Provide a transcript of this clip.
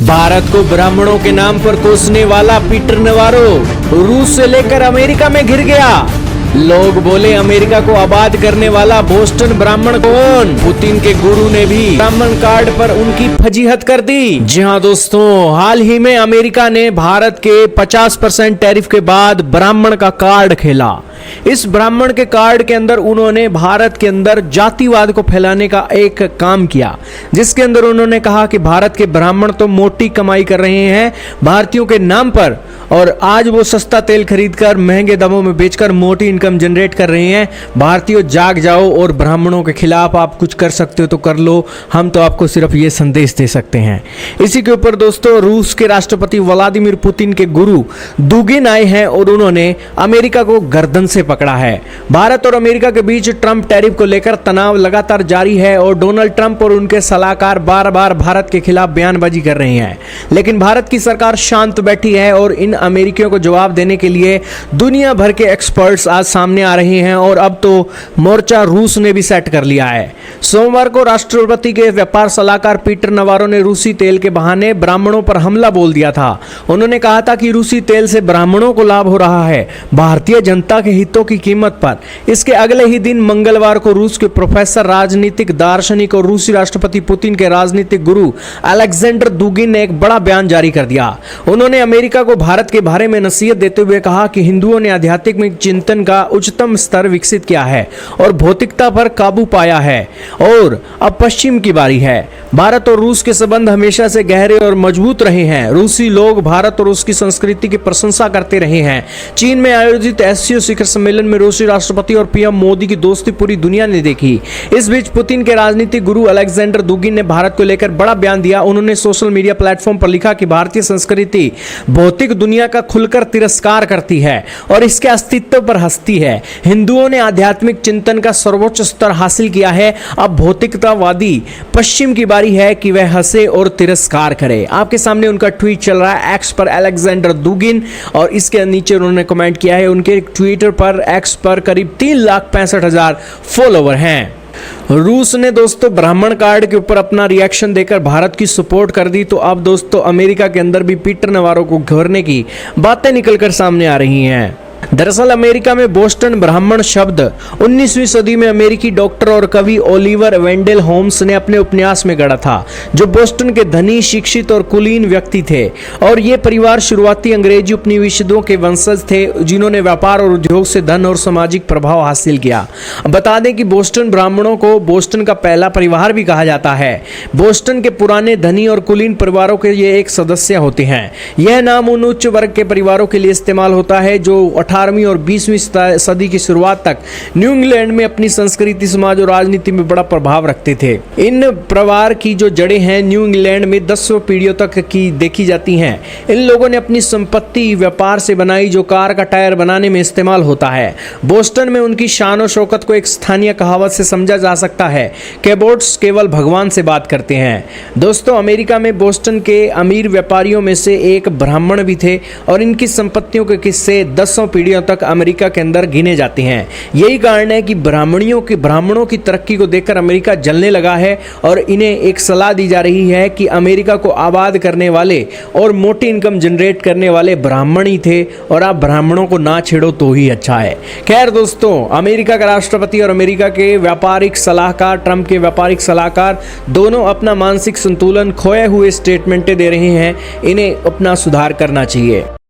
भारत को ब्राह्मणों के नाम पर कोसने वाला पीटर नेवारो रूस से लेकर अमेरिका में घिर गया। लोग बोले अमेरिका को आबाद करने वाला बोस्टन ब्राह्मण कौन? पुतिन के गुरु ने भी ब्राह्मण कार्ड पर उनकी फजीहत कर दी। जी हाँ दोस्तों, हाल ही में अमेरिका ने भारत के 50% टैरिफ के बाद ब्राह्मण का कार्ड खेला। इस ब्राह्मण के कार्ड के अंदर उन्होंने भारत के अंदर जातिवाद को फैलाने का एक काम किया, जिसके अंदर उन्होंने कहा कि भारत के ब्राह्मण तो मोटी कमाई कर रहे हैं भारतीयों के नाम पर, और आज वो सस्ता तेल खरीदकर महंगे दामों में बेचकर मोटी इनकम जनरेट कर रहे हैं। भारतीयों जाग जाओ और ब्राह्मणों के खिलाफ आप कुछ कर सकते हो तो कर लो, हम तो आपको सिर्फ ये संदेश दे सकते हैं। इसी के ऊपर दोस्तों रूस के राष्ट्रपति व्लादिमीर पुतिन के गुरु दुगिन आए हैं और उन्होंने अमेरिका को गर्दन से पकड़ा है। भारत और अमेरिका के बीच ट्रंप टैरिफ को लेकर तनाव लगातार जारी है और डोनाल्ड ट्रंप और उनके सलाहकार बार बार भारत के खिलाफ बयानबाजी कर रहे हैं, लेकिन भारत की सरकार शांत बैठी है और इन अमेरिकियों को जवाब देने के लिए दुनिया भर के एक्सपर्ट्स आज सामने आ रहे हैं और अब तो मोर्चा रूस ने भी सेट कर लिया है। सोमवार को राष्ट्रपति के व्यापार सलाहकार पीटर नेवारो ने रूसी तेल के बहाने ब्राह्मणों पर हमला बोल दिया था। उन्होंने कहा था कि रूसी तेल से ब्राह्मणों को लाभ हो रहा है, भारतीय जनता के हितों की कीमत पर। इसके अगले ही दिन मंगलवार को रूस के प्रोफेसर, राजनीतिक दार्शनिक और रूसी राष्ट्रपति पुतिन के राजनीतिक गुरु अलेक्जेंडर दुगिन ने एक बड़ा बयान जारी कर दिया। उन्होंने अमेरिका को भारत के बारे में नसीहत देते हुए कहा कि हिंदुओं ने आध्यात्मिक चिंतन का उच्चतम स्तर विकसित किया है और भौतिकता पर काबू पाया है और अब पश्चिम की बारी है। भारत और रूस के संबंध हमेशा से गहरे और मजबूत रहे हैं। रूसी लोग भारत और उसकी संस्कृति की प्रशंसा करते रहे हैं। चीन में आयोजित एससीओ शिखर सम्मेलन में रूसी राष्ट्रपति और पीएम मोदी की दोस्ती पूरी दुनिया ने देखी। इस बीच पुतिन के राजनीतिक गुरु अलेक्जेंडर दुगिन ने भारत को लेकर बड़ा बयान दिया। उन्होंने सोशल मीडिया प्लेटफॉर्म पर लिखा कि भारतीय संस्कृति भौतिक दुनिया का खुलकर तिरस्कार करती है और इसके अस्तित्व पर हंसती है। हिंदुओं ने आध्यात्मिक चिंतन का सर्वोच्च स्तर हासिल किया है, अब भौतिकतावादी पश्चिम की बारी है कि वह हंसे और तिरस्कार करे। आपके सामने उनका ट्वीट चल रहा है एक्स पर अलेक्जेंडर दुगिन, और इसके नीचे उन्होंने कमेंट किया है। उनके ट्विटर पर एक्स पर करीब 3,65,000 फॉलोवर हैं। रूस ने दोस्तों ब्राह्मण कार्ड के ऊपर अपना रिएक्शन देकर भारत की सपोर्ट कर दी, तो अब दोस्तों अमेरिका के अंदर भी पीटर नेवारो को घेरने की बातें निकलकर सामने आ रही हैं। दरअसल अमेरिका में बोस्टन ब्राह्मण शब्द 19वीं सदी में अमेरिकी डॉक्टर और कवि ओलिवर वेंडेल होम्स ने अपने उपन्यास में गढ़ा था, जो बोस्टन के धनी, शिक्षित और कुलीन व्यक्ति थे। और ये परिवार शुरुआती अंग्रेजी उपनिवेशों के वंशज थे, जिन्होंने व्यापार और उद्योग से धन और सामाजिक प्रभाव हासिल किया। बता दें कि बोस्टन ब्राह्मणों को बोस्टन का पहला परिवार भी कहा जाता है। बोस्टन के पुराने धनी और कुलीन परिवारों के ये एक सदस्य होते हैं। यह नाम उन उच्च वर्ग के परिवारों के लिए इस्तेमाल होता है जो 18वीं और 20वीं सदी की शुरुआत तक न्यू इंग्लैंड में अपनी संस्कृति, समाज और राजनीति में बड़ा प्रभाव रखते थे। इन परिवार की जो जड़ें हैं न्यू इंग्लैंड में 10 पीढ़ियों तक की देखी जाती हैं। इन लोगों ने अपनी संपत्ति व्यापार से बनाई, जो कार का टायर बनाने में इस्तेमाल होता है। बोस्टन में उनकी शान और शौकत को एक स्थानीय कहावत से समझा जा सकता है, कैबोट्स केवल भगवान से बात करते हैं। दोस्तों अमेरिका में बोस्टन के अमीर व्यापारियों में से एक ब्राह्मण भी थे और इनकी संपत्तियों के किस्से 10 पीढ़ियों तक अमेरिका के अंदर गिने जाते हैं। यही कारण है कि ब्राह्मणों की तरक्की को देखकर अमेरिका जलने लगा है और इन्हें एक सलाह दी जा रही है कि अमेरिका को आबाद करने वाले और मोटी इनकम जनरेट करने वाले ब्राह्मण ही थे और आप ब्राह्मणों को ना छेड़ो तो ही अच्छा है। खैर दोस्तों, अमेरिका का राष्ट्रपति और अमेरिका के व्यापारिक सलाहकार, ट्रंप के व्यापारिक सलाहकार, दोनों अपना मानसिक संतुलन खोए हुए स्टेटमेंटें दे रहे हैं। इन्हें अपना सुधार करना चाहिए।